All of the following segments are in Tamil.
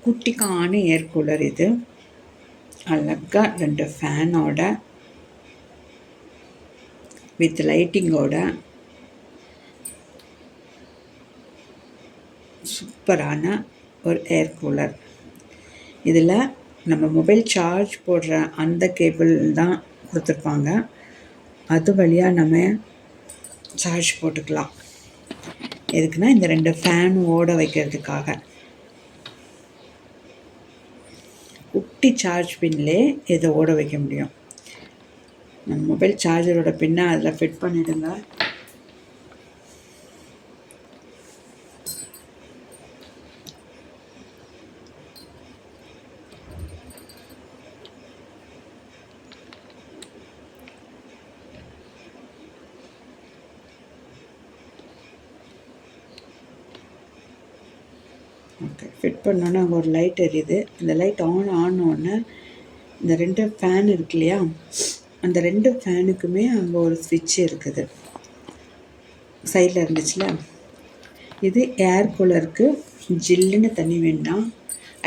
குட்டிக்கான ஏர் கூலர் இது. அழகாக 2 ஃபேனோட வித் லைட்டிங்கோட சூப்பரான ஒரு ஏர் கூலர். இதில் நம்ம மொபைல் சார்ஜ் போடுற அந்த கேபிள் தான் கொடுத்துருப்பாங்க. அது வழியாக நம்ம சார்ஜ் போட்டுக்கலாம். எதுக்குன்னா இந்த 2 ஃபேன் ஓட வைக்கிறதுக்காக. குட்டி சார்ஜ் பின்லே இதை ஓட வைக்க முடியும். நம்ம மொபைல் சார்ஜரோட பின்னை அதில் ஃபிட் பண்ணிவிடுங்க. ஓகே, ஃபிட் பண்ணோன்னே அங்கே ஒரு லைட் எரியுது. இந்த லைட் ஆனோடனே இந்த 2 ஃபேன் இருக்கு இல்லையா, அந்த 2 ஃபேனுக்குமே அங்கே ஒரு ஸ்விட்ச் இருக்குது. சைடில் இருந்துச்சுல, இது ஏர் கூலருக்கு ஜில்லுன்னு தண்ணி வேணுன்னா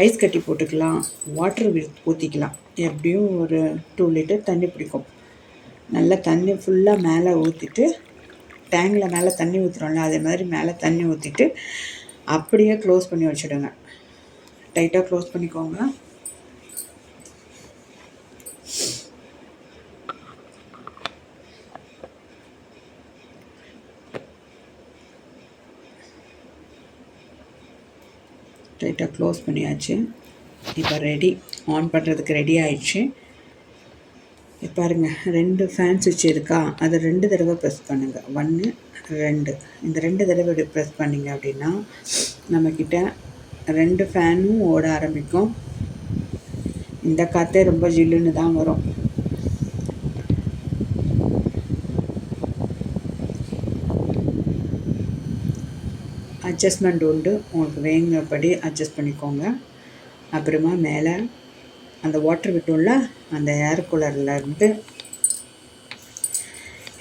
ஐஸ் கட்டி போட்டுக்கலாம், வாட்டர் ஊற்றிக்கலாம். எப்படியும் ஒரு 2 லிட்டர் தண்ணி பிடிக்கும். நல்லா தண்ணி ஃபுல்லாக மேலே ஊற்றிட்டு, டேங்கில் மேலே தண்ணி ஊற்றுறோம்ல, அதே மாதிரி மேலே தண்ணி ஊற்றிட்டு அப்படியே க்ளோஸ் பண்ணி வச்சுடுங்க. டைட்டாக க்ளோஸ் பண்ணிக்கோங்க. டைட்டாக க்ளோஸ் பண்ணியாச்சு. இப்போ ரெடி, ஆன் பண்ணுறதுக்கு ரெடி ஆயிடுச்சு. இப்போ பாருங்கள், 2 ஃபேன் சுவிட்ச் இருக்கா, அதை 2 தடவை ப்ரெஸ் பண்ணுங்கள். 1 2 இந்த 2 தடவை ப்ரெஸ் பண்ணிங்க அப்படின்னா நம்மக்கிட்ட 2 ஃபேனும் ஓட ஆரம்பிக்கும். இந்த காற்றே ரொம்ப ஜில்லுன்னு தான் வரும். அட்ஜஸ்ட்மெண்ட் உண்டு, உங்களுக்கு வேணுங்கப்படி அட்ஜஸ்ட் பண்ணிக்கோங்க. அப்புறமா மேலே அந்த வாட்டர் விட்டோம்ல, அந்த ஏர் கூலர்லேருந்து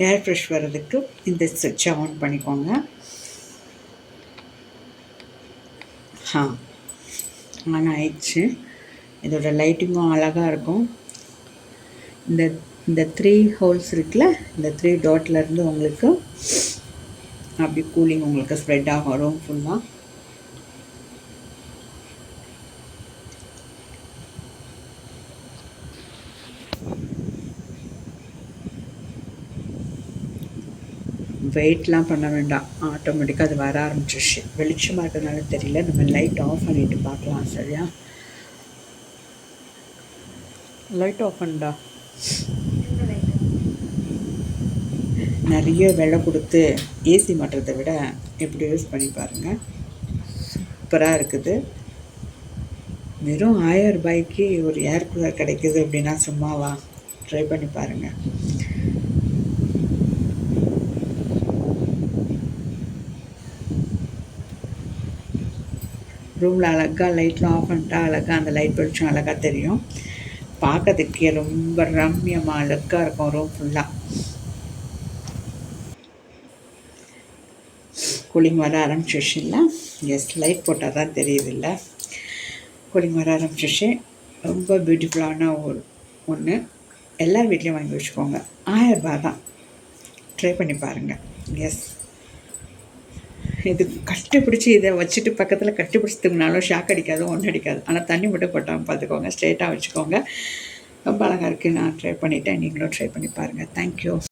ஏர் ஃப்ரெஷ் வர்றதுக்கு இந்த ஸ்விட்சை ஆன் பண்ணிக்கோங்க. ஆன் ஆயிடுச்சு. இதோட லைட்டிங்கும் அழகாக இருக்கும். இந்த 3 ஹோல்ஸ் இருக்குல்ல, இந்த 3 டாட்லேருந்து உங்களுக்கு அப்படி கூலிங் உங்களுக்கு ஸ்ப்ரெட் ஆகும் ரூம் ஃபுல்லாக. வெயிட்லாம் பண்ண வேண்டாம், ஆட்டோமேட்டிக்காக அது வர ஆரம்பிச்சிருச்சு. வெளிச்சமாக இருக்கிறதுனால தெரியல, நம்ம லைட் ஆஃப் பண்ணிவிட்டு பார்க்கலாம். சரியா, லைட் ஆஃப் பண்ணா நிறைய விலை கொடுத்து ஏசி மாட்டுறதை விட எப்படி யூஸ் பண்ணி பாருங்கள், சூப்பராக இருக்குது. வெறும் 1000 ரூபாய்க்கு ஒரு ஏர் கூலர் கிடைக்குது அப்படின்னா சும்மாவா? ட்ரை பண்ணி பாருங்கள். ரூமில் அழகாக லைட்லாம் ஆஃப் பண்ணிட்டா அழகாக அந்த லைட் வெளிச்சம் அழகாக தெரியும். பார்க்கறதுக்கே ரொம்ப ரம்மியமாக அழகாக இருக்கும் ரூம் ஃபுல்லாக. கூலிங் வர ஆரம்பிச்சிருச்சு இல்லை? எஸ், லைட் போட்டால் தான் தெரியுது இல்லை? கூலிங் வர ஆரம்பிச்சிருச்சு. ரொம்ப பியூட்டிஃபுல்லான ஒன்று. எல்லார் வீட்லேயும் வாங்கி வச்சுக்கோங்க. 1000 ரூபாய் தான். ட்ரை பண்ணி பாருங்கள். எஸ், இது கட்டிப்பிடிச்சி இதை வச்சுட்டு பக்கத்தில் கட்டிப்பிடிச்சி தூங்கினாலும் ஷாக் அடிக்காது, ஒன்றும் அடிக்காது. ஆனால் தண்ணி மட்டும் போட்டாமல் பார்த்துக்கோங்க, ஸ்ட்ரெயிட்டாக வச்சுக்கோங்க. ரொம்ப அழகாக இருக்குது. நான் ட்ரை பண்ணிவிட்டேன், நீங்களும் ட்ரை பண்ணி பாருங்கள். தேங்க்யூ.